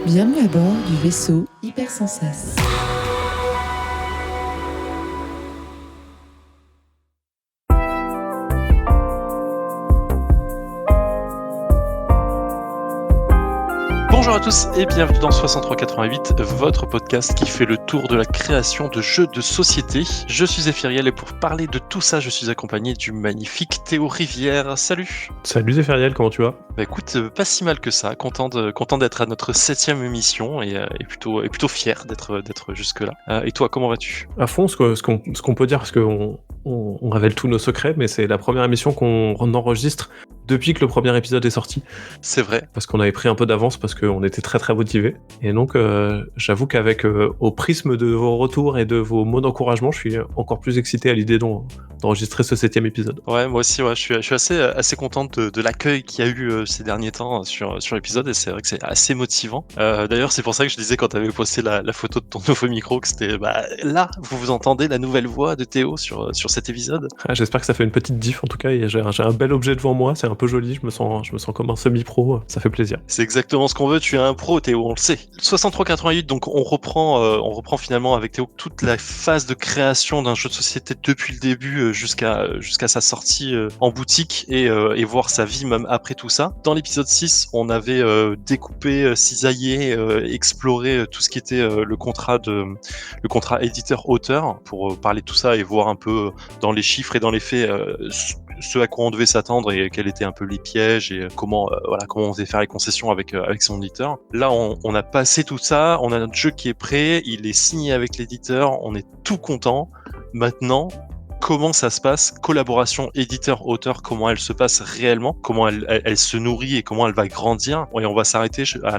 Bienvenue à bord du vaisseau Hypersensas. Bonjour à tous et bienvenue dans 6388, votre podcast qui fait le tour de la création de jeux de société. Je suis Zéphiriel et pour parler de tout ça, je suis accompagné du magnifique Théo Rivière. Salut. Salut Zéphiriel, comment tu vas ? Bah écoute, pas si mal que ça, content d'être à notre 7e émission et plutôt fier d'être jusque-là. Et toi, comment vas-tu ? À fond, ce qu'on peut dire, parce qu'on révèle tous nos secrets, mais c'est la première émission qu'on enregistre depuis que le premier épisode est sorti. C'est vrai. Parce qu'on avait pris un peu d'avance, parce qu'on était très très motivés. Et donc, j'avoue qu'avec au prisme de vos retours et de vos mots d'encouragement, je suis encore plus excité à l'idée d'enregistrer ce 7e épisode. Ouais, moi aussi, ouais, je suis assez contente de l'accueil qu'il y a eu ces derniers temps sur l'épisode, et c'est vrai que c'est assez motivant. D'ailleurs, c'est pour ça que je disais quand tu avais posté la photo de ton nouveau micro que c'était là, vous entendez la nouvelle voix de Théo sur cet épisode. Ah, j'espère que ça fait une petite diff en tout cas, et j'ai un bel objet devant moi, c'est un peu joli, je me sens comme un semi-pro, ça fait plaisir. C'est exactement ce qu'on veut, tu es un pro Théo, on le sait. 6388, donc on reprend finalement avec Théo toute la phase de création d'un jeu de société depuis le début jusqu'à sa sortie en boutique et voir sa vie même après tout ça. Dans l'épisode 6, on avait découpé, cisaillé, exploré tout ce qui était le contrat éditeur-auteur pour parler de tout ça et voir un peu dans les chiffres et dans les faits ce à quoi on devait s'attendre et quels étaient un peu les pièges et comment on devait faire les concessions avec son éditeur. Là, on a passé tout ça, on a notre jeu qui est prêt, il est signé avec l'éditeur, on est tout content. Maintenant, comment ça se passe, collaboration éditeur-auteur, comment elle se passe réellement, comment elle se nourrit et comment elle va grandir. Et on va s'arrêter à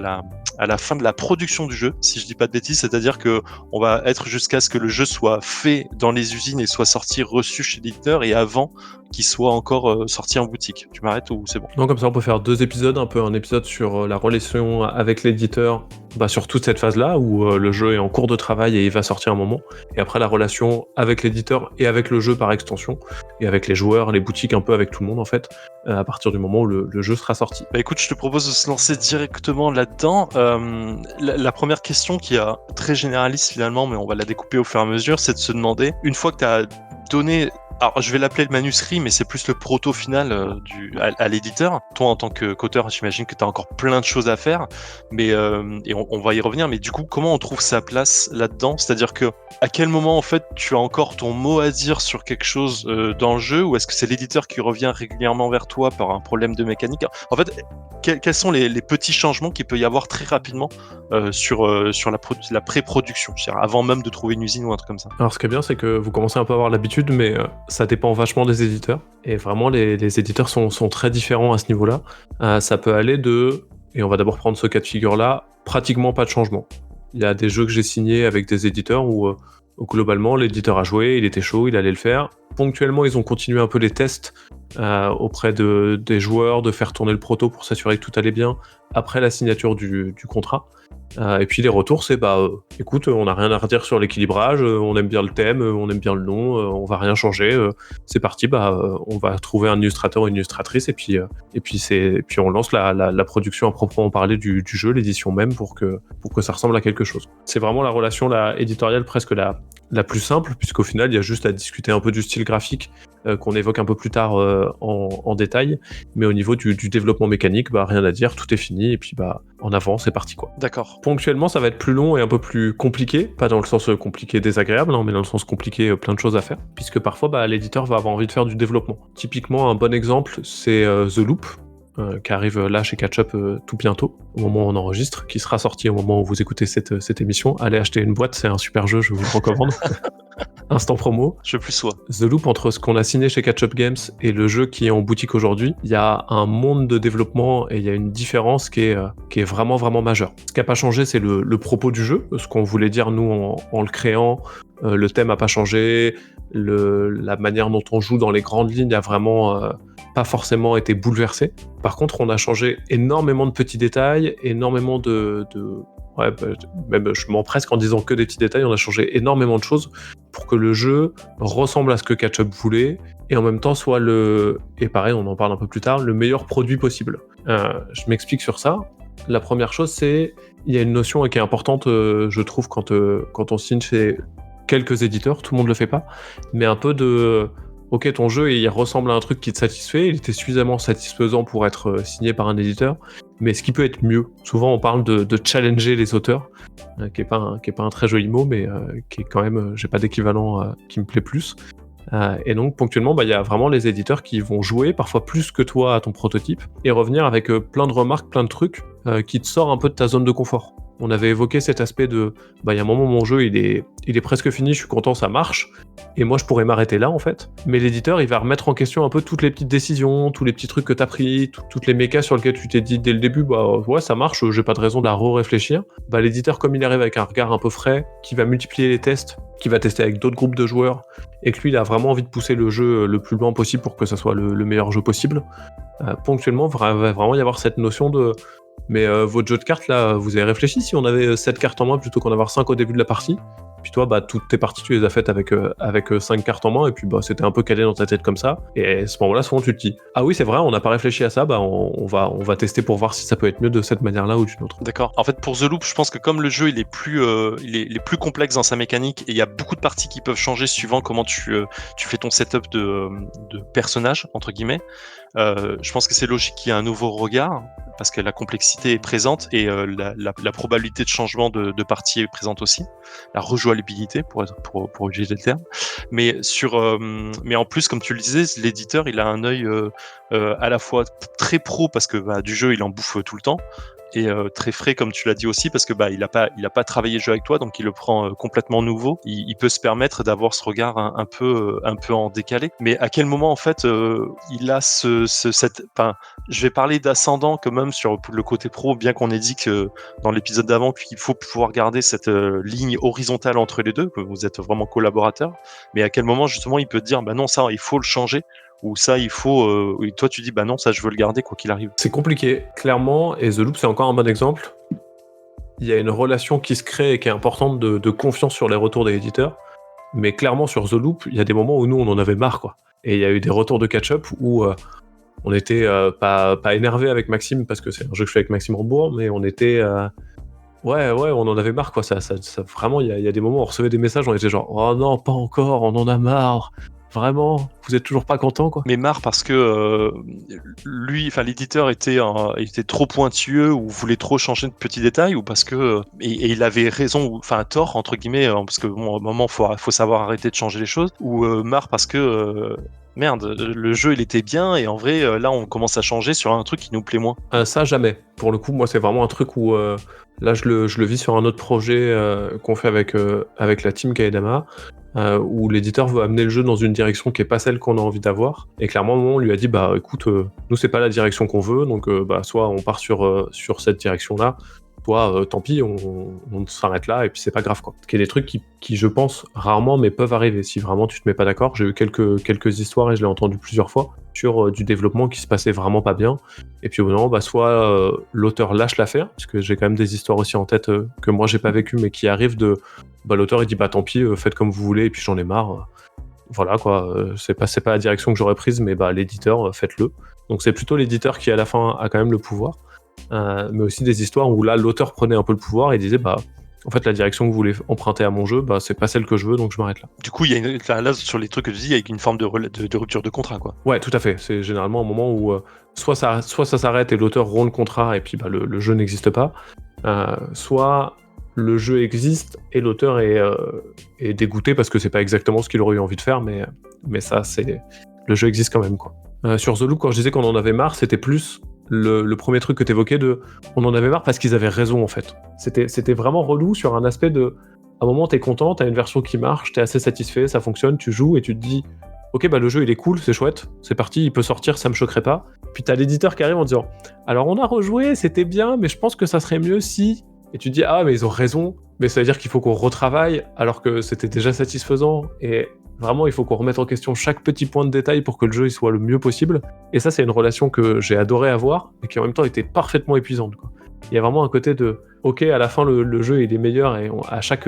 la fin de la production du jeu, si je dis pas de bêtises, c'est-à-dire que on va être jusqu'à ce que le jeu soit fait dans les usines et soit sorti, reçu chez l'éditeur, et avant qu'il soit encore sorti en boutique. Tu m'arrêtes ou c'est bon ? Non, comme ça on peut faire 2 épisodes, un épisode sur la relation avec l'éditeur, sur toute cette phase-là où le jeu est en cours de travail et il va sortir un moment, et après la relation avec l'éditeur et avec le jeu par extension, et avec les joueurs, les boutiques, un peu avec tout le monde en fait, à partir du moment où le jeu sera sorti. Bah écoute, je te propose de se lancer directement là-dedans. La première question qui est très généraliste finalement, mais on va la découper au fur et à mesure, c'est de se demander, une fois que tu as donné... Alors, je vais l'appeler le manuscrit, mais c'est plus le proto final à l'éditeur. Toi, en tant qu'auteur, j'imagine que tu as encore plein de choses à faire, mais et on va y revenir. Mais du coup, comment on trouve sa place là-dedans ? C'est-à-dire que à quel moment, en fait, tu as encore ton mot à dire sur quelque chose dans le jeu, ou est-ce que c'est l'éditeur qui revient régulièrement vers toi par un problème de mécanique ? En fait, quels sont les petits changements qu'il peut y avoir très rapidement sur la pré-production, c'est-à-dire avant même de trouver une usine ou un truc comme ça ? Alors ce qui est bien, c'est que vous commencez un peu à avoir l'habitude, mais ça dépend vachement des éditeurs, et vraiment les éditeurs sont très différents à ce niveau-là. Ça peut aller et on va d'abord prendre ce cas de figure-là, pratiquement pas de changement. Il y a des jeux que j'ai signés avec des éditeurs où globalement l'éditeur a joué, il était chaud, il allait le faire. Ponctuellement, ils ont continué un peu les tests auprès des joueurs, de faire tourner le proto pour s'assurer que tout allait bien après la signature du contrat. Et puis les retours, c'est écoute, on n'a rien à redire sur l'équilibrage, on aime bien le thème, on aime bien le nom, on va rien changer, c'est parti, on va trouver un illustrateur ou une illustratrice, et puis on lance la production à proprement parler du jeu, l'édition même, pour que ça ressemble à quelque chose. C'est vraiment la relation éditoriale presque la plus simple, puisqu'au final, il y a juste à discuter un peu du style graphique qu'on évoque un peu plus tard en détail, mais au niveau du développement mécanique, rien à dire, tout est fini, et puis en avant, c'est parti quoi. D'accord. Ponctuellement, ça va être plus long et un peu plus compliqué, pas dans le sens compliqué désagréable, mais dans le sens compliqué, plein de choses à faire, puisque parfois l'éditeur va avoir envie de faire du développement. Typiquement, un bon exemple, c'est The Loop, qui arrive là chez Catch-Up tout bientôt, au moment où on enregistre, qui sera sorti au moment où vous écoutez cette émission. Allez acheter une boîte, c'est un super jeu, je vous le recommande. Instant promo. Je plus sois. The Loop, entre ce qu'on a signé chez Catch-Up Games et le jeu qui est en boutique aujourd'hui, il y a un monde de développement et il y a une différence qui est vraiment, vraiment majeure. Ce qui n'a pas changé, c'est le propos du jeu, ce qu'on voulait dire nous en le créant. Le thème n'a pas changé, la manière dont on joue dans les grandes lignes a vraiment pas forcément été bouleversée. Par contre, on a changé énormément de petits détails, énormément même je mens presque en disant que des petits détails, on a changé énormément de choses pour que le jeu ressemble à ce que Catch-Up voulait et en même temps soit et pareil, on en parle un peu plus tard, le meilleur produit possible. Je m'explique sur ça. La première chose, c'est il y a une notion qui est importante, je trouve, quand on signe chez quelques éditeurs, tout le monde le fait pas, mais un peu de ok, ton jeu il ressemble à un truc qui te satisfait, il était suffisamment satisfaisant pour être signé par un éditeur, mais ce qui peut être mieux. Souvent, on parle de challenger les auteurs, qui est pas un très joli mot, mais qui est quand même, j'ai pas d'équivalent qui me plaît plus. Et donc ponctuellement, il y a vraiment les éditeurs qui vont jouer, parfois plus que toi, à ton prototype, et revenir avec plein de remarques, plein de trucs qui te sortent un peu de ta zone de confort. On avait évoqué cet aspect de, il y a un moment, mon jeu, il est presque fini, je suis content, ça marche, et moi, je pourrais m'arrêter là, en fait. Mais l'éditeur, il va remettre en question un peu toutes les petites décisions, tous les petits trucs que t'as pris, toutes les mécas sur lesquels tu t'es dit dès le début, ouais, ça marche, j'ai pas de raison de la re-réfléchir. L'éditeur, comme il arrive avec un regard un peu frais, qui va multiplier les tests, qui va tester avec d'autres groupes de joueurs, et que lui, il a vraiment envie de pousser le jeu le plus loin possible pour que ça soit le meilleur jeu possible, ponctuellement, va vraiment y avoir cette notion de mais votre jeu de cartes, là, vous avez réfléchi si on avait 7 cartes en main plutôt qu'en avoir 5 au début de la partie? Puis toi, toutes tes parties, tu les as faites avec 5 cartes en main, et puis c'était un peu calé dans ta tête comme ça. Et à ce moment-là, souvent, tu te dis, ah oui, c'est vrai, on n'a pas réfléchi à ça, on va tester pour voir si ça peut être mieux de cette manière-là ou d'une autre. D'accord. En fait, pour The Loop, je pense que comme le jeu il est plus complexe dans sa mécanique, et il y a beaucoup de parties qui peuvent changer suivant comment tu fais ton setup de personnage, entre guillemets, je pense que c'est logique qu'il y ait un nouveau regard, parce que la complexité est présente, et la probabilité de changement de partie est présente aussi, la rejouabilité pour utiliser le terme. Mais en plus, comme tu le disais, l'éditeur il a un œil à la fois très pro, parce que du jeu il en bouffe tout le temps, et très frais comme tu l'as dit aussi, parce que il a pas travaillé le jeu avec toi, donc il le prend complètement nouveau. Il peut se permettre d'avoir ce regard un peu en décalé. Mais à quel moment en fait il a je vais parler d'ascendant quand même sur le côté pro, bien qu'on ait dit que dans l'épisode d'avant qu'il faut pouvoir garder cette ligne horizontale entre les deux, que vous êtes vraiment collaborateurs. Mais à quel moment justement il peut te dire non, ça il faut le changer, ou ça il faut et toi tu dis non, ça je veux le garder quoi qu'il arrive. C'est compliqué, clairement, et The Loop c'est encore un bon exemple. Il y a une relation qui se crée et qui est importante de confiance sur les retours des éditeurs, mais clairement sur The Loop, il y a des moments où nous on en avait marre, quoi. Et il y a eu des retours de catch-up où on était pas énervé avec Maxime, parce que c'est un jeu que je fais avec Maxime Rambourg, mais on était ouais, on en avait marre, quoi. Ça vraiment, il y a des moments où on recevait des messages, on était genre oh non, pas encore, on en a marre. Vraiment, vous êtes toujours pas content, quoi. Mais marre parce que l'éditeur était trop pointueux, ou voulait trop changer de petits détails, ou parce que et il avait raison, ou tort entre guillemets, parce que à un moment faut savoir arrêter de changer les choses, ou marre parce que merde, le jeu il était bien, et en vrai là on commence à changer sur un truc qui nous plaît moins. Ça jamais. Pour le coup, moi c'est vraiment un truc où là je le vis sur un autre projet qu'on fait avec la team Kaedama. Où l'éditeur veut amener le jeu dans une direction qui est pas celle qu'on a envie d'avoir, et clairement on lui a dit écoute, nous c'est pas la direction qu'on veut, donc soit on part sur cette direction là, soit tant pis, on s'arrête là et puis c'est pas grave, quoi. Il y a des trucs qui je pense rarement mais peuvent arriver si vraiment tu te mets pas d'accord. J'ai eu quelques histoires, et je l'ai entendu plusieurs fois, sur du développement qui se passait vraiment pas bien, et puis au bout d'un moment soit l'auteur lâche l'affaire, parce que j'ai quand même des histoires aussi en tête que moi j'ai pas vécu mais qui arrivent de l'auteur il dit tant pis, faites comme vous voulez, et puis j'en ai marre, voilà quoi, c'est pas la direction que j'aurais prise, mais l'éditeur, faites-le. Donc c'est plutôt l'éditeur qui à la fin a quand même le pouvoir, mais aussi des histoires où là l'auteur prenait un peu le pouvoir et disait en fait la direction que vous voulez emprunter à mon jeu, c'est pas celle que je veux, donc je m'arrête là. Du coup il y a là sur les trucs que tu dis, il y a une forme de rupture de contrat, quoi. Ouais, tout à fait, c'est généralement un moment où soit ça s'arrête et l'auteur rompt le contrat et puis le jeu n'existe pas, soit le jeu existe et l'auteur est dégoûté parce que c'est pas exactement ce qu'il aurait eu envie de faire, mais ça, c'est le jeu existe quand même, quoi. Sur The Loop, quand je disais qu'on en avait marre, c'était plus le premier truc que t'évoquais on en avait marre parce qu'ils avaient raison, en fait. C'était vraiment relou sur un aspect à un moment t'es content, t'as une version qui marche, t'es assez satisfait, ça fonctionne, tu joues et tu te dis ok, le jeu il est cool, c'est chouette, c'est parti, il peut sortir, ça me choquerait pas. Puis t'as l'éditeur qui arrive en disant alors on a rejoué, c'était bien, mais je pense que ça serait mieux si... Et tu te dis mais ils ont raison, mais ça veut dire qu'il faut qu'on retravaille alors que c'était déjà satisfaisant, et vraiment il faut qu'on remette en question chaque petit point de détail pour que le jeu il soit le mieux possible. Et ça c'est une relation que j'ai adoré avoir, et qui en même temps était parfaitement épuisante, quoi. Il y a vraiment un côté de ok, à la fin le jeu il est meilleur et à chaque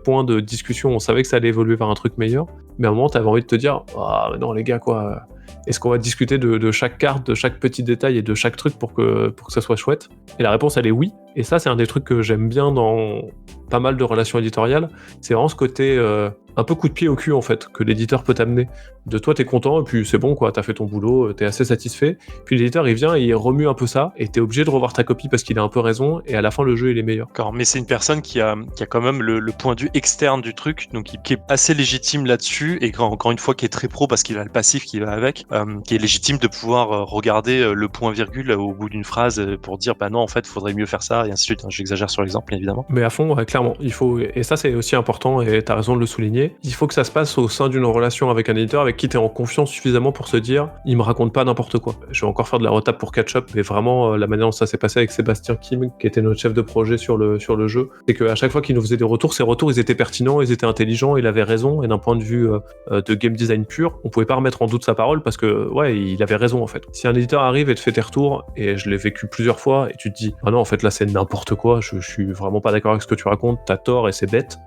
point de discussion on savait que ça allait évoluer vers un truc meilleur, mais à un moment t'avais envie de te dire ah non les gars quoi, est-ce qu'on va discuter de chaque carte, de chaque petit détail et de chaque truc pour que ça soit chouette? Et la réponse elle est oui, et ça c'est un des trucs que j'aime bien dans pas mal de relations éditoriales, c'est vraiment ce côté un peu coup de pied au cul en fait que l'éditeur peut t'amener. De toi t'es content et puis c'est bon quoi, t'as fait ton boulot, t'es assez satisfait, puis l'éditeur il vient et il remue un peu ça et t'es obligé de revoir ta copie parce qu'il a un peu raison et à la fin le jeu il est meilleur. D'accord, mais c'est une personne qui a quand même le point de vue externe du truc, donc qui est assez légitime là-dessus, et encore une fois qui est très pro parce qu'il a le passif qui va avec, qui est légitime de pouvoir regarder le point virgule au bout d'une phrase pour dire bah non en fait faudrait mieux faire ça et ainsi de suite. J'exagère sur l'exemple bien évidemment. Mais à fond, ouais, clairement, il faut, et ça c'est aussi important et t'as raison de le souligner, il faut que ça se passe au sein d'une relation avec un éditeur avec qui t'es en confiance suffisamment pour se dire il me raconte pas n'importe quoi. Je vais encore faire de la retape pour catch-up, mais vraiment la manière dont ça s'est passé avec Sébastien Kim qui était notre chef de projet sur le jeu, c'est qu'à chaque fois qu'il nous faisait des retours, ces retours ils étaient pertinents, ils étaient intelligents, il avait raison, et d'un point de vue de game design pur, on pouvait pas remettre en doute sa parole parce que ouais il avait raison en fait. Si un éditeur arrive et te fait tes retours, et je l'ai vécu plusieurs fois, et tu te dis ah non en fait là c'est n'importe quoi, je suis vraiment pas d'accord avec ce que tu racontes, t'as tort et c'est bête,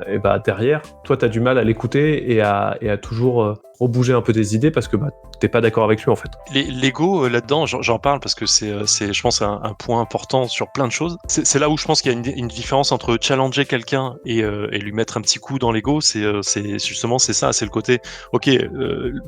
et bah derrière toi t'as du mal à l'écouter et à toujours rebouger un peu des idées parce que bah t'es pas d'accord avec lui en fait. L'ego là-dedans, j'en parle parce que c'est je pense un point important sur plein de choses. C'est là où je pense qu'il y a une différence entre challenger quelqu'un et lui mettre un petit coup dans l'ego. C'est justement c'est ça, c'est le côté ok,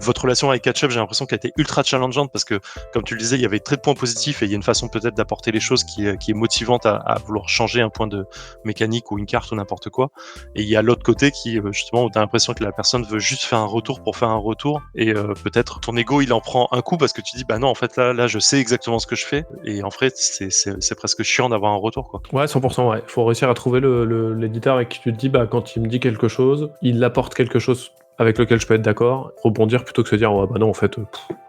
votre relation avec Ketchup, j'ai l'impression qu'elle a été ultra challengeante parce que comme tu le disais, il y avait très de points positifs et il y a une façon peut-être d'apporter les choses qui est motivante à vouloir changer un point de mécanique ou une carte ou n'importe quoi. Et il y a l'autre côté qui justement où t'as l'impression que la personne veut juste faire un retour pour faire un retour, et peut-être ton ego il en prend un coup parce que tu dis bah non en fait là je sais exactement ce que je fais, et en fait c'est presque chiant d'avoir un retour quoi. Ouais 100%, ouais. Faut réussir à trouver l'éditeur avec qui tu te dis bah quand il me dit quelque chose, il apporte quelque chose avec lequel je peux être d'accord, rebondir plutôt que se dire ouais, bah non en fait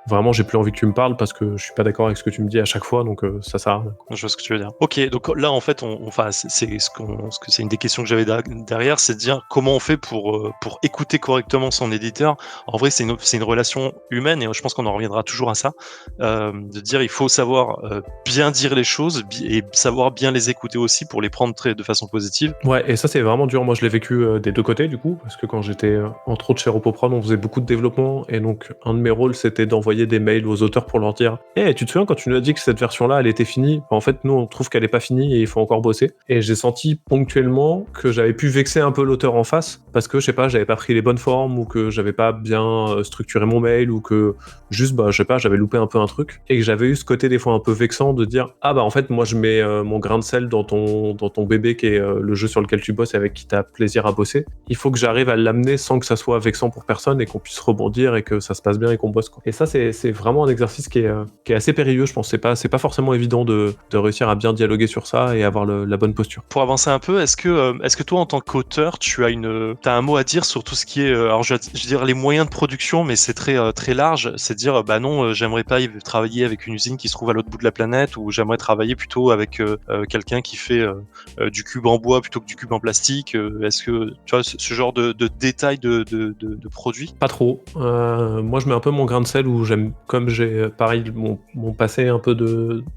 vraiment j'ai plus envie que tu me parles parce que je suis pas d'accord avec ce que tu me dis à chaque fois, donc ça sert à rien. Je vois ce que tu veux dire. Ok, donc là en fait c'est une des questions que j'avais derrière, c'est de dire comment on fait pour écouter correctement son éditeur. En vrai c'est une relation humaine et je pense qu'on en reviendra toujours à ça, de dire il faut savoir bien dire les choses et savoir bien les écouter aussi pour les prendre de façon positive. Ouais, et ça c'est vraiment dur, moi je l'ai vécu des deux côtés du coup, parce que quand j'étais entre autres chez Repoprod, on faisait beaucoup de développement, et donc un de mes rôles c'était d'envoyer des mails aux auteurs pour leur dire hey, tu te souviens quand tu nous as dit que cette version-là elle était finie, en fait nous on trouve qu'elle est pas finie et il faut encore bosser. Et j'ai senti ponctuellement que j'avais pu vexer un peu l'auteur en face, parce que je sais pas, j'avais pas pris les bonnes formes, ou que j'avais pas bien structuré mon mail, ou que juste bah je sais pas, j'avais loupé un peu un truc, et que j'avais eu ce côté des fois un peu vexant de dire ah bah en fait moi je mets mon grain de sel dans ton bébé qui est le jeu sur lequel tu bosses et avec qui t'as plaisir à bosser, il faut que j'arrive à l'amener sans que ça soit vexant pour personne et qu'on puisse rebondir et que ça se passe bien et qu'on bosse quoi. Et ça c'est vraiment un exercice qui est assez périlleux, je pense. C'est pas forcément évident de réussir à bien dialoguer sur ça et avoir la bonne posture. Pour avancer un peu, est-ce que toi en tant qu'auteur tu as un mot à dire sur tout ce qui est alors je veux dire les moyens de production, mais c'est très large, c'est de dire bah non j'aimerais pas travailler avec une usine qui se trouve à l'autre bout de la planète, ou j'aimerais travailler plutôt avec quelqu'un qui fait du cube en bois plutôt que du cube en plastique. Est-ce que tu vois ce genre de détails de produits? Pas trop. Moi je mets un peu mon grain de sel où j'aime, comme j'ai pareil mon passé un peu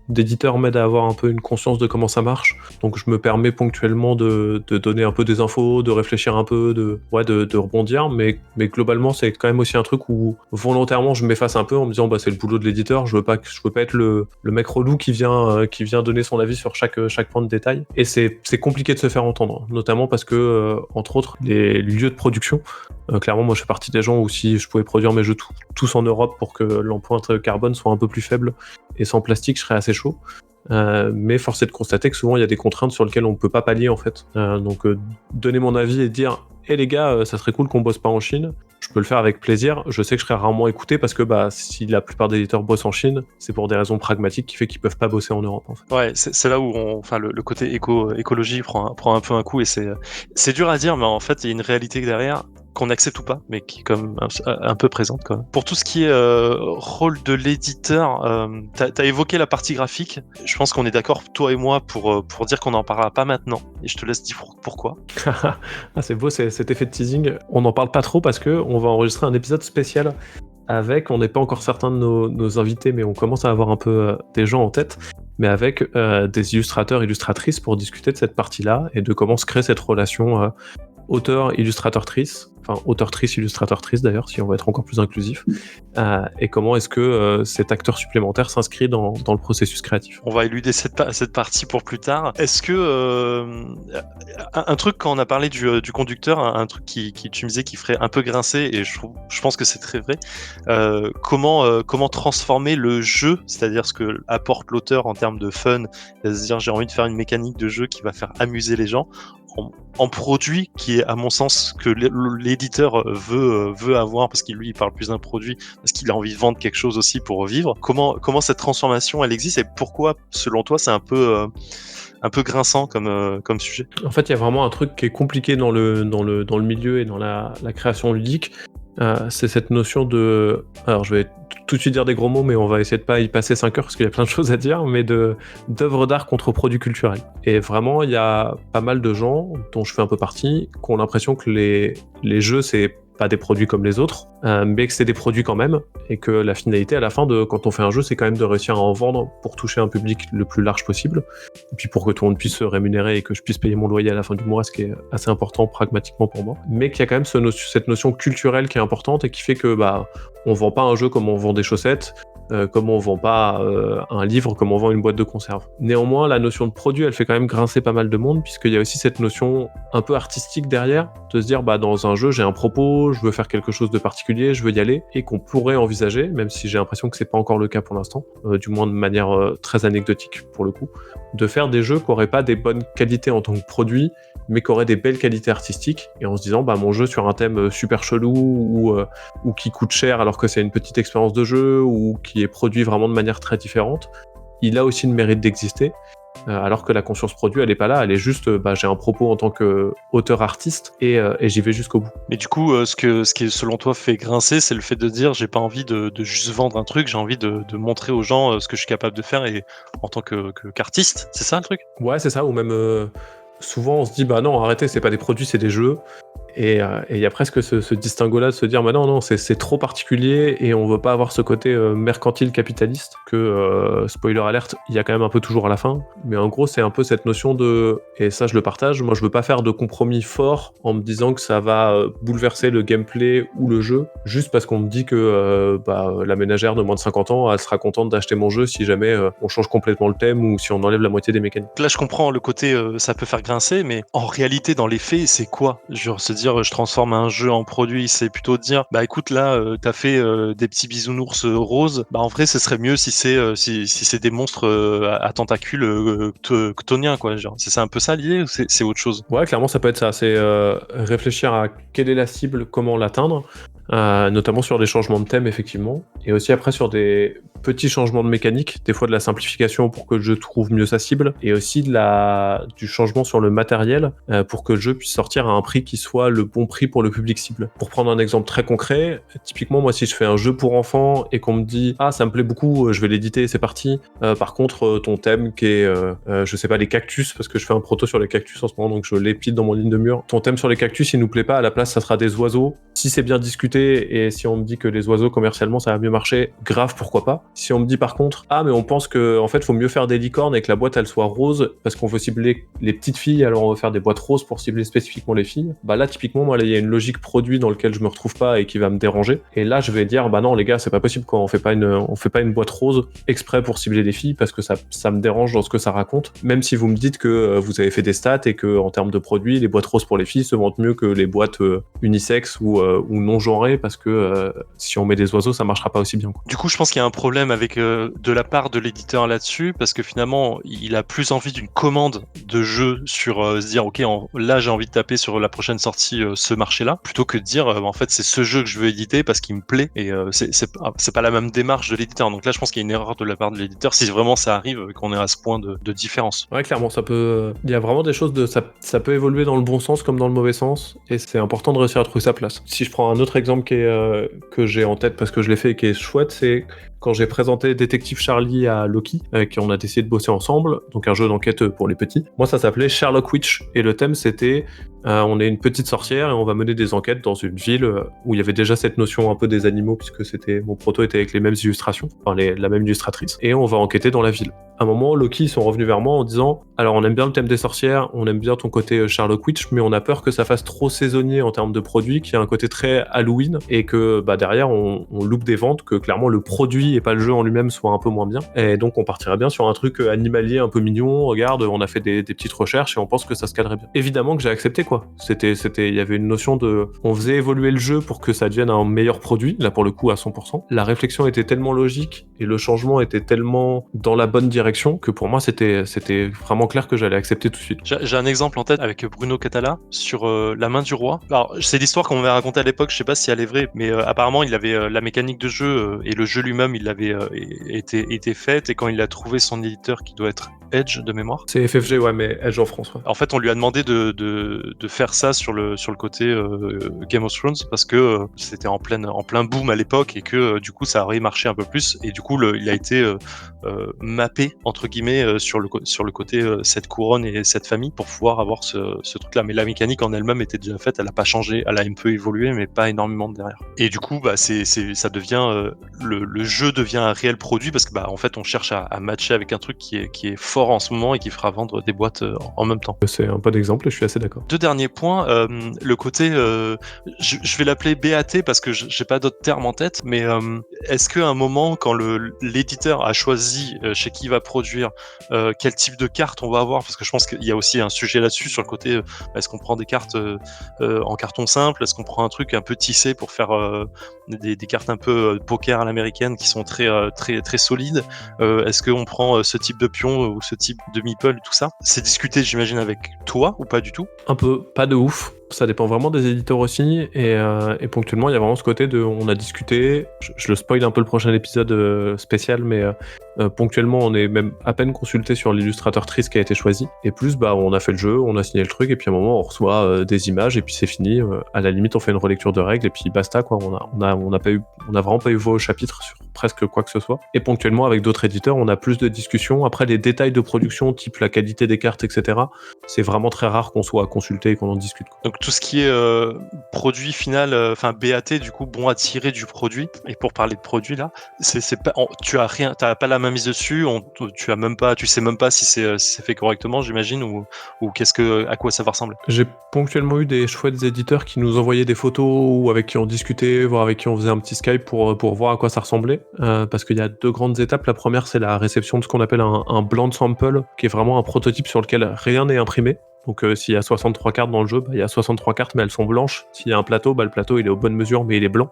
d'éditeur m'aide à avoir un peu une conscience de comment ça marche, donc je me permets ponctuellement de donner un peu des infos, de réfléchir un peu, de rebondir, mais globalement c'est quand même aussi un truc où volontairement je m'efface un peu en me disant bah c'est le boulot de l'éditeur, je veux pas être le mec relou qui vient donner son avis sur chaque point de détail, et c'est compliqué de se faire entendre, notamment parce que entre autres les lieux de production, clairement moi je fais partie des gens où si je pouvais produire mes jeux tous en Europe pour que l'empreinte carbone soit un peu plus faible et sans plastique, je serais assez chaud. Mais force est de constater que souvent il y a des contraintes sur lesquelles on peut pas pallier en fait. Donc donner mon avis et dire hey les gars, ça serait cool qu'on bosse pas en Chine, je peux le faire avec plaisir. Je sais que je serai rarement écouté parce que bah si la plupart des éditeurs bossent en Chine, c'est pour des raisons pragmatiques qui fait qu'ils peuvent pas bosser en Europe en fait. Ouais, c'est là où le côté écologie prend un peu un coup, et c'est dur à dire, mais en fait il y a une réalité derrière qu'on accepte ou pas, mais qui est comme un peu présente quand même. Pour tout ce qui est rôle de l'éditeur, t'as évoqué la partie graphique. Je pense qu'on est d'accord, toi et moi, pour dire qu'on n'en parlera pas maintenant. Et je te laisse dire pourquoi. Ah, c'est beau cet effet de teasing. On n'en parle pas trop parce que on va enregistrer un épisode spécial avec, on n'est pas encore certain de nos invités, mais on commence à avoir un peu des gens en tête, mais avec des illustrateurs, illustratrices pour discuter de cette partie-là et de comment se crée cette relation auteur, illustrateur-trice, enfin auteur-trice, illustrateur-trice d'ailleurs, si on va être encore plus inclusif, et comment est-ce que cet acteur supplémentaire s'inscrit dans le processus créatif. On va éluder cette partie pour plus tard. Est-ce que un truc, quand on a parlé du conducteur, un truc qui tu me disais qui ferait un peu grincer, et je pense que c'est très vrai, comment transformer le jeu, c'est-à-dire ce que apporte l'auteur en termes de fun, c'est-à-dire j'ai envie de faire une mécanique de jeu qui va faire amuser les gens, en produit qui est, à mon sens, que l'éditeur veut avoir, parce qu'il lui il parle plus d'un produit, parce qu'il a envie de vendre quelque chose aussi pour vivre. Comment cette transformation elle existe, et pourquoi, selon toi, c'est un peu grinçant comme sujet? En fait, il y a vraiment un truc qui est compliqué dans le milieu et dans la création ludique. C'est cette notion de... Alors, je vais tout de suite dire des gros mots, mais on va essayer de pas y passer 5 heures parce qu'il y a plein de choses à dire, mais d'œuvres d'art contre produits culturels. Et vraiment, il y a pas mal de gens, dont je fais un peu partie, qui ont l'impression que les jeux, c'est pas des produits comme les autres, mais que c'est des produits quand même, et que la finalité à la fin quand on fait un jeu, c'est quand même de réussir à en vendre pour toucher un public le plus large possible, et puis pour que tout le monde puisse se rémunérer et que je puisse payer mon loyer à la fin du mois, ce qui est assez important pragmatiquement pour moi, mais qu'il y a quand même cette notion culturelle qui est importante et qui fait que on vend pas un jeu comme on vend des chaussettes, comme on vend pas un livre, comme on vend une boîte de conserve. Néanmoins, la notion de produit, elle fait quand même grincer pas mal de monde, puisqu'il y a aussi cette notion un peu artistique derrière, de se dire, dans un jeu, j'ai un propos, je veux faire quelque chose de particulier, je veux y aller, et qu'on pourrait envisager, même si j'ai l'impression que c'est pas encore le cas pour l'instant, du moins de manière très anecdotique pour le coup, de faire des jeux qui auraient pas des bonnes qualités en tant que produit, mais qui auraient des belles qualités artistiques, et en se disant, mon jeu sur un thème super chelou, ou qui coûte cher alors que c'est une petite expérience de jeu, ou qui est produit vraiment de manière très différente, il a aussi le mérite d'exister, alors que la conscience produit, elle est pas là, elle est juste, j'ai un propos en tant qu'auteur-artiste, et j'y vais jusqu'au bout. Mais du coup, ce qui selon toi fait grincer, c'est le fait de dire, j'ai pas envie de juste vendre un truc, j'ai envie de montrer aux gens ce que je suis capable de faire, et en tant qu'artiste, c'est ça le truc? Ouais, c'est ça, ou même... souvent on se dit non, arrêtez, c'est pas des produits, c'est des jeux, et il y a presque ce distinguo-là de se dire non, c'est trop particulier et on veut pas avoir ce côté mercantile capitaliste que, spoiler alerte, il y a quand même un peu toujours à la fin, mais en gros c'est un peu cette notion de, et ça je le partage, moi je veux pas faire de compromis fort en me disant que ça va bouleverser le gameplay ou le jeu, juste parce qu'on me dit que la ménagère de moins de 50 ans, elle sera contente d'acheter mon jeu si jamais on change complètement le thème ou si on enlève la moitié des mécaniques. Là je comprends le côté ça peut faire grincer, mais en réalité dans les faits c'est quoi? Genre se dire je transforme un jeu en produit, c'est plutôt de dire écoute là t'as fait des petits bisounours roses, en vrai ce serait mieux si c'est des monstres à tentacules ctoniens quoi, genre c'est un peu ça l'idée, ou c'est autre chose? Ouais, clairement ça peut être ça, c'est réfléchir à quelle est la cible, comment l'atteindre, notamment sur des changements de thème effectivement, et aussi après sur des petits changements de mécanique, des fois de la simplification pour que le jeu trouve mieux sa cible, et aussi du changement sur le matériel pour que le jeu puisse sortir à un prix qui soit le bon prix pour le public cible. Pour prendre un exemple très concret, typiquement moi si je fais un jeu pour enfants et qu'on me dit ça me plaît beaucoup, je vais l'éditer, c'est parti, par contre ton thème qui est je sais pas, les cactus, parce que je fais un proto sur les cactus en ce moment, donc je l'épile dans mon ligne de mur, ton thème sur les cactus il nous plaît pas, à la place ça sera des oiseaux. Si c'est bien discuté et si on me dit que les oiseaux commercialement ça va mieux marcher, grave, pourquoi pas. Si on me dit par contre mais on pense que en fait faut mieux faire des licornes et que la boîte elle soit rose parce qu'on veut cibler les petites filles, alors on va faire des boîtes roses pour cibler spécifiquement les filles, là typiquement moi il y a une logique produit dans lequel je me retrouve pas et qui va me déranger, et là je vais dire non les gars c'est pas possible quoi, on fait pas une boîte rose exprès pour cibler les filles parce que ça me dérange dans ce que ça raconte, même si vous me dites que vous avez fait des stats et que en termes de produits les boîtes roses pour les filles se vendent mieux que les boîtes unisexes ou non genrées, parce que si on met des oiseaux ça marchera pas aussi bien quoi. Du coup je pense qu'il y a un problème avec de la part de l'éditeur là-dessus, parce que finalement il a plus envie d'une commande de jeu sur se dire ok là j'ai envie de taper sur la prochaine sortie ce marché-là, plutôt que de dire en fait c'est ce jeu que je veux éditer parce qu'il me plaît, et c'est pas la même démarche de l'éditeur. Donc là je pense qu'il y a une erreur de la part de l'éditeur si vraiment ça arrive qu'on est à ce point de différence. Ouais, clairement ça peut, il y a vraiment des choses ça peut évoluer dans le bon sens comme dans le mauvais sens, et c'est important de réussir à trouver sa place. Si je prends un autre exemple que j'ai en tête parce que je l'ai fait et qui est chouette, c'est quand j'ai présenté Détective Charlie à Loki, qui on a décidé de bosser ensemble, donc un jeu d'enquête pour les petits. Moi, ça s'appelait Sherlock Witch, et le thème c'était on est une petite sorcière et on va mener des enquêtes dans une ville où il y avait déjà cette notion un peu des animaux, puisque mon proto était avec les mêmes illustrations, enfin la même illustratrice, et on va enquêter dans la ville. À un moment, Loki, ils sont revenus vers moi en disant « Alors, on aime bien le thème des sorcières, on aime bien ton côté Sherlock Witch, mais on a peur que ça fasse trop saisonnier en termes de produits, qu'il y ait un côté très Halloween, et que derrière, on loupe des ventes, que clairement, le produit et pas le jeu en lui-même soit un peu moins bien. Et donc, on partirait bien sur un truc animalier un peu mignon. Regarde, on a fait des petites recherches et on pense que ça se calerait bien. » Évidemment que j'ai accepté, quoi. Il y avait une notion de... On faisait évoluer le jeu pour que ça devienne un meilleur produit, là, pour le coup, à 100%. La réflexion était tellement logique et le changement était tellement dans la bonne direction que pour moi c'était vraiment clair que j'allais accepter tout de suite. J'ai un exemple en tête avec Bruno Catala sur La Main du Roi. Alors c'est l'histoire qu'on m'avait racontée à l'époque, je sais pas si elle est vraie, mais apparemment il avait la mécanique de jeu et le jeu lui-même il avait été fait, et quand il a trouvé son éditeur qui doit être Edge de mémoire. C'est FFG, ouais, mais Edge en France. Ouais. En fait, on lui a demandé de faire ça sur le côté Game of Thrones parce que c'était en plein boom à l'époque et que du coup ça aurait marché un peu plus, et du coup il a été mappé entre guillemets sur le côté cette couronne et cette famille pour pouvoir avoir ce truc-là. Mais la mécanique en elle-même était déjà faite, elle a pas changé, elle a un peu évolué, mais pas énormément derrière. Et du coup, ça devient le jeu devient un réel produit parce que en fait on cherche à matcher avec un truc qui est fort en ce moment et qui fera vendre des boîtes en même temps. C'est un bon exemple et je suis assez d'accord. Deux derniers points, le côté, je vais l'appeler BAT parce que j'ai pas d'autres termes en tête, mais est-ce qu'à un moment, quand l'éditeur a choisi chez qui il va produire, quel type de carte on va avoir, parce que je pense qu'il y a aussi un sujet là-dessus sur le côté, est-ce qu'on prend des cartes en carton simple, est-ce qu'on prend un truc un peu tissé pour faire des cartes un peu poker à l'américaine qui sont très très solides, est-ce qu'on prend ce type de pion ou ce type de meeple, tout ça, c'est discuté j'imagine avec toi ou pas du tout? Un peu, pas de ouf. Ça dépend vraiment des éditeurs aussi, et ponctuellement il y a vraiment ce côté de on a discuté, je le spoil un peu le prochain épisode spécial, mais ponctuellement on est même à peine consulté sur l'illustrateur triste qui a été choisi, et plus on a fait le jeu, on a signé le truc, et puis à un moment on reçoit des images et puis c'est fini, à la limite on fait une relecture de règles et puis basta quoi, on a vraiment pas eu voix au chapitre sur presque quoi que ce soit. Et ponctuellement avec d'autres éditeurs on a plus de discussions. Après les détails de production type la qualité des cartes etc, c'est vraiment très rare qu'on soit consulté et qu'on en discute quoi. Donc tout ce qui est produit final, enfin BAT du coup, bon à tirer du produit. Et pour parler de produit là, c'est pas, t'as pas la main mise dessus, tu sais même pas si c'est fait correctement, j'imagine, ou à quoi ça va ressembler. J'ai ponctuellement eu des chouettes éditeurs qui nous envoyaient des photos ou avec qui on discutait, voire avec qui on faisait un petit Skype pour voir à quoi ça ressemblait. Parce qu'il y a deux grandes étapes. La première, c'est la réception de ce qu'on appelle un blank sample, qui est vraiment un prototype sur lequel rien n'est imprimé. Donc s'il y a 63 cartes dans le jeu, il y a 63 cartes mais elles sont blanches. S'il y a un plateau, le plateau il est aux bonnes mesures mais il est blanc,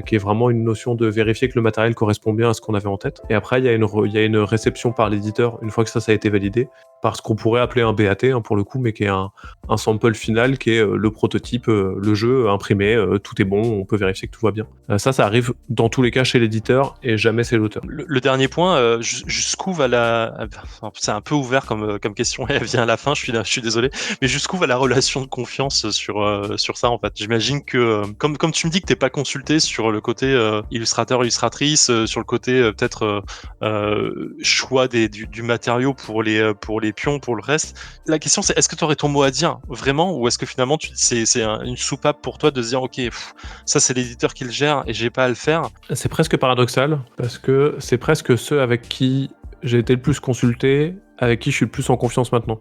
qui est vraiment une notion de vérifier que le matériel correspond bien à ce qu'on avait en tête. Et après il y a une réception par l'éditeur une fois que ça a été validé, par ce qu'on pourrait appeler un BAT pour le coup, mais qui est un sample final qui est le prototype, le jeu imprimé, tout est bon, on peut vérifier que tout va bien. Ça arrive dans tous les cas chez l'éditeur et jamais c'est l'auteur. Le dernier point, jusqu'où va c'est un peu ouvert comme question et elle vient à la fin, je suis désolé, mais jusqu'où va la relation de confiance sur ça en fait. J'imagine que comme tu me dis que t'es pas consulté sur le côté illustrateur, illustratrice, sur le côté peut-être choix du matériau pour les pions, pour le reste. La question c'est, est-ce que tu aurais ton mot à dire vraiment, ou est-ce que finalement c'est une soupape pour toi de se dire ok, ça c'est l'éditeur qui le gère et j'ai pas à le faire? C'est presque paradoxal parce que c'est presque ceux avec qui j'ai été le plus consulté, avec qui je suis le plus en confiance maintenant.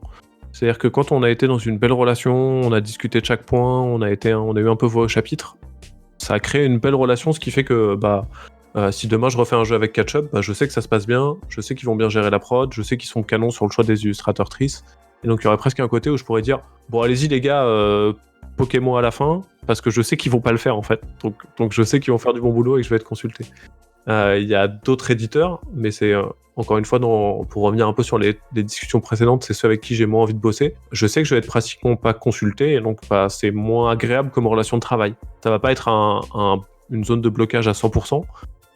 C'est-à-dire que quand on a été dans une belle relation, on a discuté de chaque point, on a eu un peu voix au chapitre, ça a créé une belle relation, ce qui fait que si demain je refais un jeu avec Ketchup, je sais que ça se passe bien, je sais qu'ils vont bien gérer la prod, je sais qu'ils sont canons sur le choix des illustrateurs tristes, et donc il y aurait presque un côté où je pourrais dire bon allez-y les gars, Pokémon à la fin, parce que je sais qu'ils vont pas le faire en fait, donc je sais qu'ils vont faire du bon boulot et que je vais être consulté. Il y a d'autres éditeurs, mais c'est encore une fois, pour revenir un peu sur les discussions précédentes, c'est ceux avec qui j'ai moins envie de bosser. Je sais que je vais être pratiquement pas consulté, et donc c'est moins agréable comme relation de travail. Ça va pas être une zone de blocage à 100%,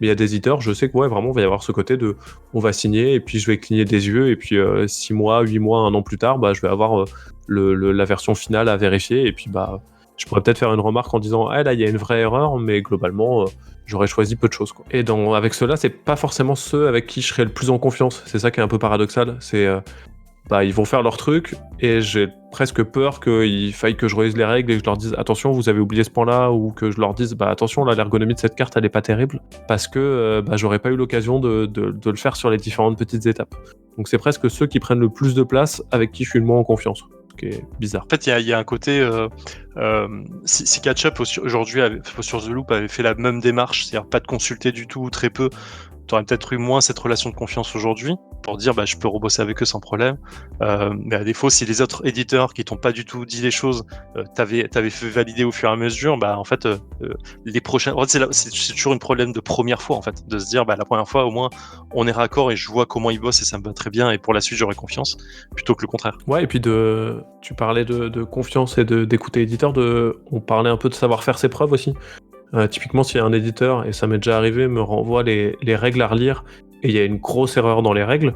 mais il y a des éditeurs, je sais que vraiment, il va y avoir ce côté de on va signer, et puis je vais cligner des yeux, et puis 6 mois, 8 mois, 1 an plus tard, je vais avoir la version finale à vérifier, et puis je pourrais peut-être faire une remarque en disant ah là il y a une vraie erreur, mais globalement j'aurais choisi peu de choses, quoi. Et avec ceux-là, c'est pas forcément ceux avec qui je serais le plus en confiance. C'est ça qui est un peu paradoxal. C'est ils vont faire leur truc et j'ai presque peur qu'il faille que je relise les règles et que je leur dise attention, vous avez oublié ce point-là, ou que je leur dise attention, là l'ergonomie de cette carte elle est pas terrible, parce que j'aurais pas eu l'occasion de le faire sur les différentes petites étapes. Donc c'est presque ceux qui prennent le plus de place avec qui je suis le moins en confiance, ce qui est bizarre. En fait, il y a un côté si Catch-up aujourd'hui sur The Loop avait fait la même démarche, c'est-à-dire pas de consulter du tout ou très peu, t'aurais peut-être eu moins cette relation de confiance aujourd'hui pour dire je peux rebosser avec eux sans problème. Mais à défaut, si les autres éditeurs qui t'ont pas du tout dit les choses t'avaient fait valider au fur et à mesure, en fait les prochaines, en fait, c'est toujours un problème de première fois, en fait, de se dire la première fois au moins on est raccord et je vois comment ils bossent et ça me va très bien et pour la suite j'aurai confiance, plutôt que le contraire. Ouais, et puis tu parlais de confiance et d'écouter l'éditeur, on parlait un peu de savoir faire ses preuves aussi. Typiquement, s'il y a un éditeur, et ça m'est déjà arrivé, me renvoie les règles à relire, et il y a une grosse erreur dans les règles,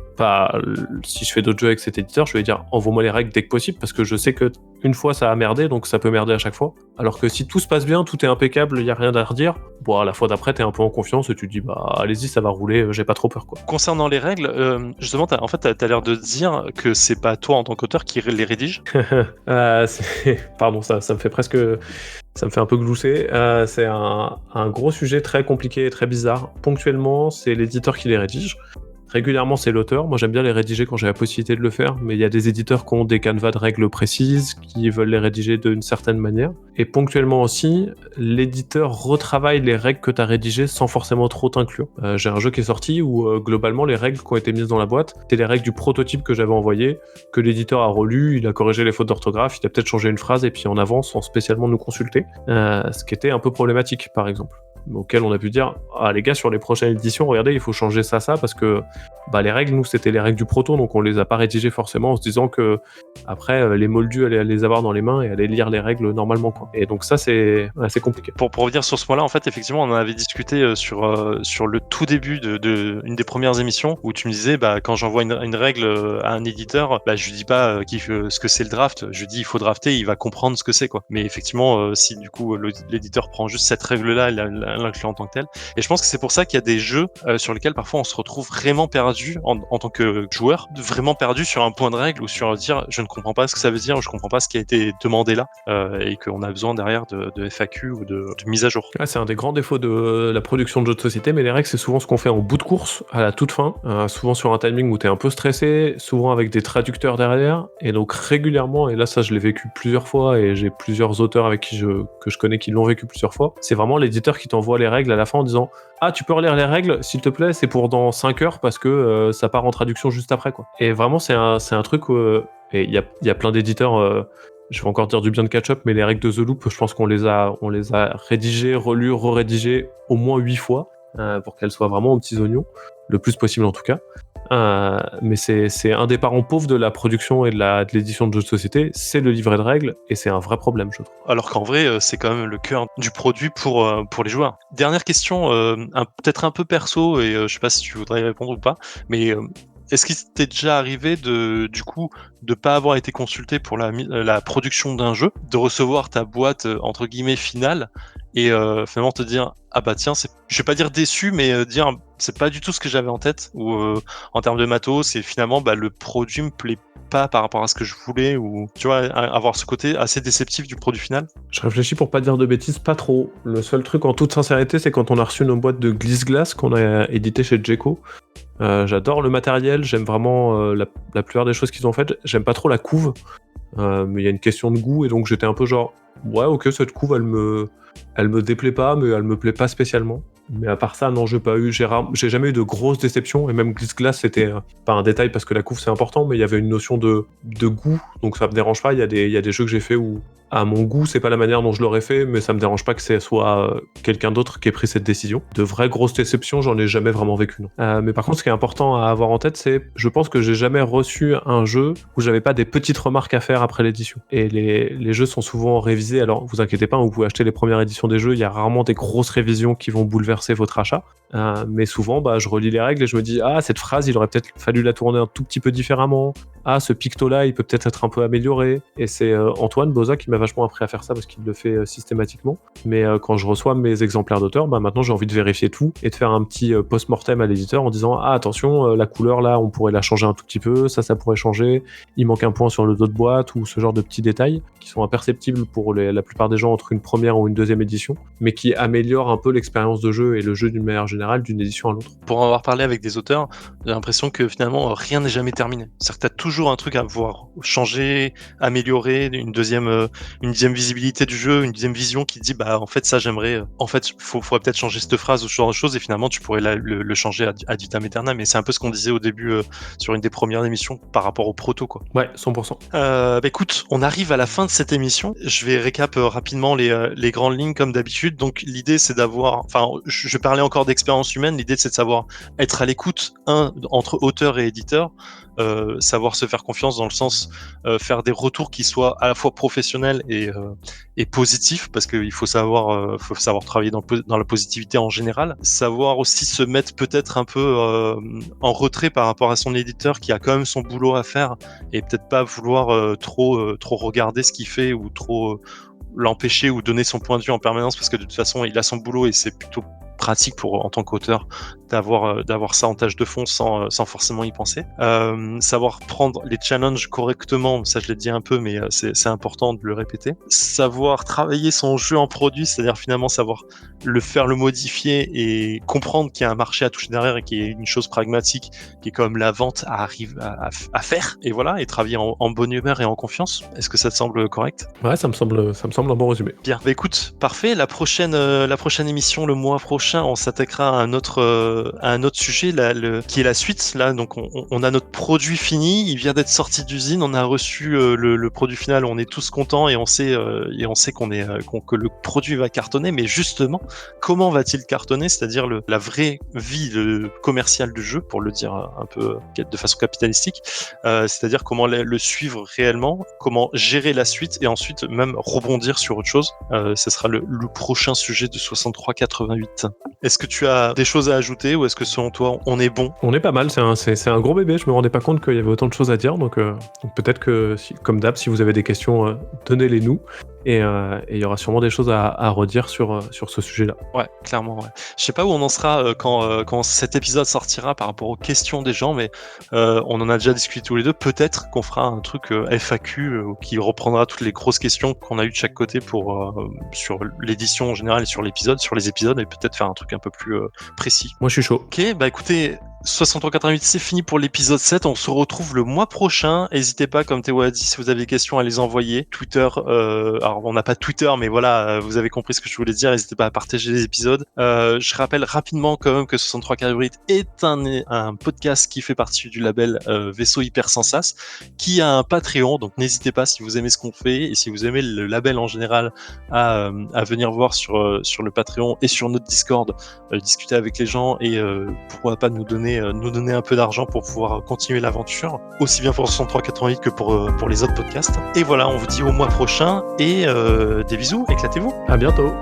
si je fais d'autres jeux avec cet éditeur, je vais dire envoie-moi les règles dès que possible, parce que je sais que une fois ça a merdé, donc ça peut merder à chaque fois. Alors que si tout se passe bien, tout est impeccable, il n'y a rien à redire, à la fois d'après, t'es un peu en confiance et tu te dis allez-y, ça va rouler, j'ai pas trop peur, quoi. Concernant les règles, justement, t'as l'air de dire que c'est pas toi en tant qu'auteur qui les rédige. Pardon, ça me fait presque... Ça me fait un peu glousser. C'est un gros sujet très compliqué et très bizarre. Ponctuellement, c'est l'éditeur qui les rédige. Régulièrement, c'est l'auteur. Moi, j'aime bien les rédiger quand j'ai la possibilité de le faire, mais il y a des éditeurs qui ont des canevas de règles précises, qui veulent les rédiger d'une certaine manière. Et ponctuellement aussi, l'éditeur retravaille les règles que tu as rédigées sans forcément trop t'inclure. J'ai un jeu qui est sorti où, globalement, les règles qui ont été mises dans la boîte, c'est les règles du prototype que j'avais envoyé, que l'éditeur a relu, il a corrigé les fautes d'orthographe, il a peut-être changé une phrase, et puis en avance, sans spécialement nous consulter. Ce qui était un peu problématique, par exemple. Auquel on a pu dire les gars, sur les prochaines éditions, regardez, il faut changer ça parce que les règles, nous c'était les règles du proto, donc on les a pas rédigées forcément en se disant que après les moldus allaient les avoir dans les mains et allaient lire les règles normalement, quoi. Et donc ça c'est assez compliqué. Pour revenir sur ce point-là, en fait, effectivement, on en avait discuté sur le tout début de une des premières émissions où tu me disais quand j'envoie une règle à un éditeur, je lui dis pas ce que c'est le draft, je lui dis il faut drafter, il va comprendre ce que c'est, quoi. Mais effectivement, si du coup l'éditeur prend juste cette règle-là, l'inclut en tant que tel. Et je pense que c'est pour ça qu'il y a des jeux sur lesquels parfois on se retrouve vraiment perdu en tant que joueur, vraiment perdu sur un point de règle ou sur dire je ne comprends pas ce que ça veut dire, ou je comprends pas ce qui a été demandé là, et qu'on a besoin derrière de FAQ ou de mise à jour. Ouais, c'est un des grands défauts de la production de jeux de société, mais les règles c'est souvent ce qu'on fait en bout de course, à la toute fin, souvent sur un timing où t'es un peu stressé, souvent avec des traducteurs derrière, et donc régulièrement, et là ça je l'ai vécu plusieurs fois, et j'ai plusieurs auteurs avec qui que je connais qui l'ont vécu plusieurs fois, c'est vraiment l'éditeur qui t'envoie les règles à la fin en disant tu peux relire les règles s'il te plaît, c'est pour dans 5 heures parce que ça part en traduction juste après, quoi. Et vraiment c'est un truc et il y a plein d'éditeurs, je vais encore dire du bien de Catch-up, mais les règles de The Loop, je pense qu'on les a rédigées, relues, re-rédigées au moins 8 fois pour qu'elles soient vraiment aux petits oignons, le plus possible en tout cas. Mais c'est un des parents pauvres de la production et de l'édition de jeux de société, c'est le livret de règles, et c'est un vrai problème, je trouve. Alors qu'en vrai, c'est quand même le cœur du produit pour les joueurs. Dernière question, peut-être un peu perso, et je sais pas si tu voudrais y répondre ou pas, mais est-ce qu'il t'est déjà arrivé de pas avoir été consulté pour la production d'un jeu, de recevoir ta boîte entre guillemets finale et finalement te dire tiens, je vais pas dire déçu, mais dire c'est pas du tout ce que j'avais en tête, ou en termes de matos, et finalement le produit me plaît pas par rapport à ce que je voulais, ou tu vois, avoir ce côté assez déceptif du produit final. Je réfléchis pour pas dire de bêtises, pas trop. Le seul truc en toute sincérité, c'est quand on a reçu nos boîtes de glisse-glace qu'on a édité chez Djeco. J'adore le matériel, j'aime vraiment la plupart des choses qu'ils ont faites. J'aime pas trop la couve, mais il y a une question de goût, et donc j'étais un peu genre ouais, ok, cette couve elle me déplaît pas, mais elle me plaît pas spécialement. Mais à part ça, non, j'ai jamais eu de grosses déceptions, et même glisse-glace, c'était pas un détail parce que la couve c'est important, mais il y avait une notion de goût, donc ça me dérange pas. Il y a des jeux que j'ai fait où, à mon goût, c'est pas la manière dont je l'aurais fait, mais ça me dérange pas que ce soit quelqu'un d'autre qui ait pris cette décision. De vraies grosses déceptions, j'en ai jamais vraiment vécu, non. Mais par contre, ce qui est important à avoir en tête, c'est, je pense que j'ai jamais reçu un jeu où j'avais pas des petites remarques à faire après l'édition. Et les jeux sont souvent révisés, alors vous inquiétez pas, vous pouvez acheter les premières éditions des jeux, il y a rarement des grosses révisions qui vont bouleverser votre achat. Mais souvent, je relis les règles et je me dis cette phrase, il aurait peut-être fallu la tourner un tout petit peu différemment. Ce picto-là, il peut peut-être être un peu amélioré. Et c'est Antoine Boza qui m'a vachement appris à faire ça parce qu'il le fait systématiquement. Mais quand je reçois mes exemplaires d'auteur, maintenant j'ai envie de vérifier tout et de faire un petit post-mortem à l'éditeur en disant attention, la couleur là, on pourrait la changer un tout petit peu, ça pourrait changer, il manque un point sur le dos de boîte ou ce genre de petits détails qui sont imperceptibles pour la plupart des gens entre une première ou une deuxième édition, mais qui améliorent un peu l'expérience de jeu et le jeu d'une manière générale d'une édition à l'autre. Pour avoir parlé avec des auteurs, j'ai l'impression que finalement rien n'est jamais terminé. C'est-à-dire que tu as toujours un truc à voir changer, améliorer, une deuxième visibilité du jeu, une deuxième vision qui te dit en fait ça j'aimerais, en fait faudrait peut-être changer cette phrase ou ce genre de choses et finalement tu pourrais le changer ad vitam aeternam. Mais c'est un peu ce qu'on disait au début sur une des premières émissions par rapport au proto quoi. Ouais, 100%. Écoute, on arrive à la fin de cette émission. Je vais récap rapidement les grandes lignes comme d'habitude. Donc l'idée c'est d'avoir, je parlais encore d'expérience humaine, l'idée c'est de savoir être à l'écoute entre auteur et éditeur, savoir se faire confiance dans le sens faire des retours qui soient à la fois professionnels et positifs, parce qu'il faut savoir travailler dans la positivité en général, savoir aussi se mettre peut-être un peu en retrait par rapport à son éditeur qui a quand même son boulot à faire et peut-être pas vouloir trop regarder ce qu'il fait ou trop l'empêcher ou donner son point de vue en permanence, parce que de toute façon il a son boulot et c'est plutôt pratique en tant qu'auteur d'avoir ça en tâche de fond sans forcément y penser. Savoir prendre les challenges correctement, ça je l'ai dit un peu, mais c'est important de le répéter. Savoir travailler son jeu en produit, c'est-à-dire finalement savoir le modifier et comprendre qu'il y a un marché à toucher derrière et qu'il y a une chose pragmatique qui est comme la vente à faire, et voilà, et travailler en bonne humeur et en confiance. Est-ce que ça te semble correct? Ouais, ça me semble un bon résumé. Bien, écoute, parfait. La prochaine émission, le mois prochain, on s'attaquera à un autre sujet qui est la suite. Là, donc on a notre produit fini, il vient d'être sorti d'usine, on a reçu le produit final, on est tous contents et on sait que le produit va cartonner. Mais justement, comment va-t-il cartonner? C'est-à-dire la vraie vie commerciale du jeu, pour le dire un peu de façon capitalistique. C'est-à-dire comment le suivre réellement, comment gérer la suite et ensuite même rebondir sur autre chose. Ce sera le prochain sujet de 6388. Est-ce que tu as des choses à ajouter ou est-ce que selon toi on est bon? On est pas mal, c'est un gros bébé, je me rendais pas compte qu'il y avait autant de choses à dire, donc peut-être que, comme d'hab, si vous avez des questions, donnez-les nous. Et il y aura sûrement des choses à redire sur ce sujet-là. Ouais, clairement. Ouais. Je sais pas où on en sera quand cet épisode sortira par rapport aux questions des gens, mais on en a déjà discuté tous les deux. Peut-être qu'on fera un truc FAQ qui reprendra toutes les grosses questions qu'on a eues de chaque côté sur l'édition en général et sur les épisodes, et peut-être faire un truc un peu plus précis. Moi, je suis chaud. Ok, écoutez, 6388, c'est fini pour l'épisode 7. On se retrouve le mois prochain. N'hésitez pas, comme Théo a dit, si vous avez des questions, à les envoyer. Twitter, alors on n'a pas de Twitter, mais voilà, vous avez compris ce que je voulais dire. N'hésitez pas à partager les épisodes. Je rappelle rapidement quand même que 6388 est un podcast qui fait partie du label Vaisseau Hyper Sensas, qui a un Patreon. Donc n'hésitez pas, si vous aimez ce qu'on fait et si vous aimez le label en général, à venir voir sur le Patreon et sur notre Discord, discuter avec les gens et pourquoi pas nous donner un peu d'argent pour pouvoir continuer l'aventure, aussi bien pour 6388 que pour les autres podcasts. Et voilà, on vous dit au mois prochain et des bisous, éclatez-vous. À bientôt.